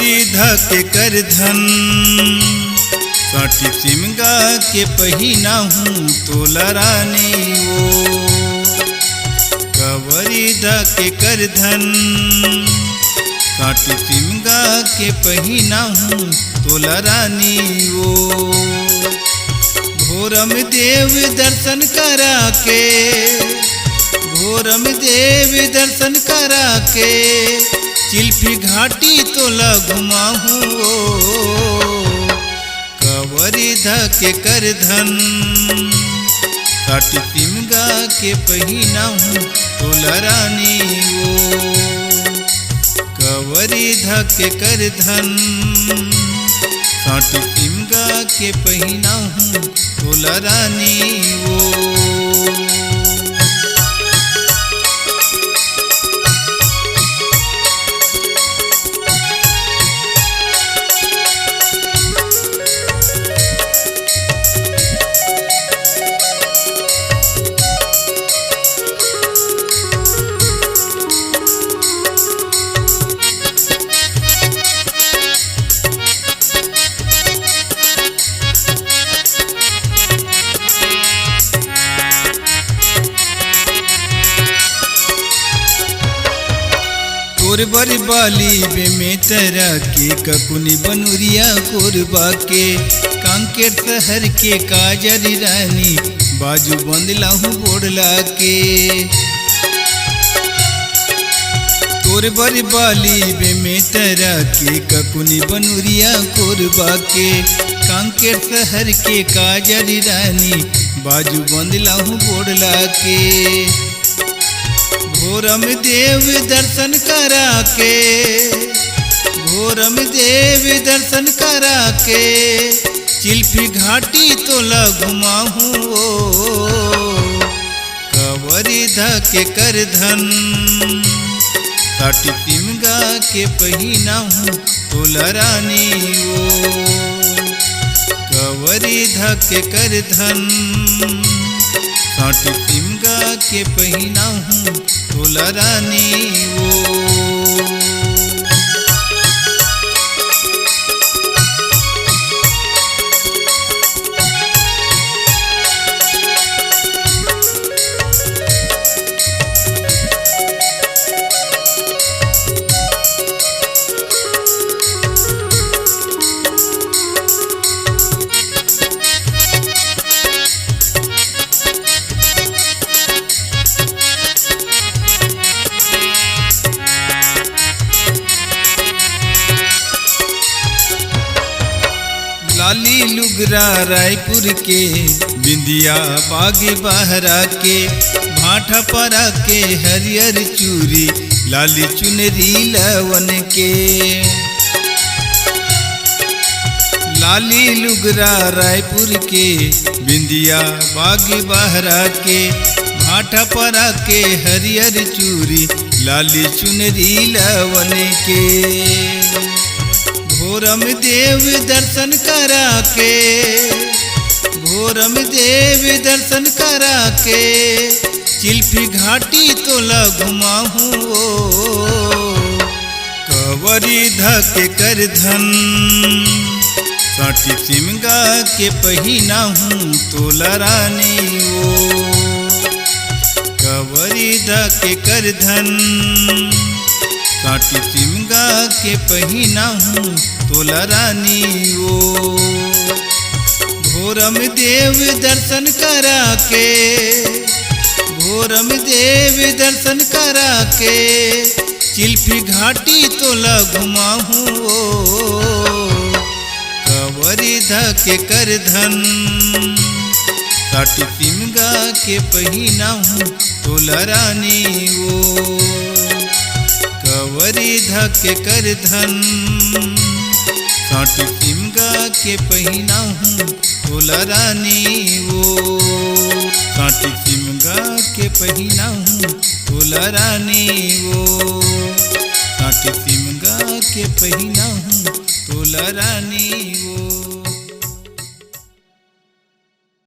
कवरी धके कर धन काटी सिमगा के पहिना हूँ तोला रानी वो। कवरी धके कर धन काटी सिमगा के पहिना हूँ तोला रानी वो। भोरम देव दर्शन करा के, भोरम देव दर्शन करा के चिल्फी घाटी तोला घुमाहूँ। कवरी धके कर धन काटी सिमगा के पहिना हूँ तोला रानी वो। कवरी धके कर धन काटी सिमगा के पहिना हूँ तोला रानी वो। कोरबरी बाली बे में तरा के ककुनी बनुरिया कोरबा के कांकेर शहर के काजरी रानी बाजू बंदला हूँ बोड़ला के। कोरबरी बाली बे में तरा के ककुनी बनुरिया कोरबा के कांकेर शहर के काजरी रानी बाजू बंदला हूँ बोड़ला के। भोरम देव दर्शन करा के, भोरम देव दर्शन करा के चिल्फी घाटी तोला घुमाहूँ। कवरी धके कर धन काटी सिमगा के पहिना हूँ तोला रानी वो। कवरी धके कर धन काटी सिमगा के पहिना हूँ तोला रानी वो। लाली लुगरा रायपुर के बिंदिया बागे बहरा के भाठा परा के हरियर चूरी लाली चुनरी लवन के। लाली लुगरा रायपुर के बिंदिया बागे बहरा के भाठा परा के हरियर चूरी लाली चुनरी लवन के। भोरम देव दर्शन करा के, भोरम देव दर्शन करा के चिल्फी घाटी तोला घुमाहूँ। कवरी धके कर धन काटी सिमगा के पहिना हूँ तोला रानी वो। कवरी धके कर धन काटी सिमगा के पहिना हूँ तोला रानी वो। भोरम देव दर्शन करा के, भोरम देव दर्शन करा के चिल्फी घाटी तोला घुमाहूँ। कवरी धके कर धन काटी सिमगा के पहिना हूँ तोला रानी वो। कवरी धके कर धन काटी सिमगा के पहिना हूँ तोला रानी वो। काटी सिमगा के पहिना हूँ तोला रानी वो। काटी सिमगा के पहिना हूँ तोला रानी वो।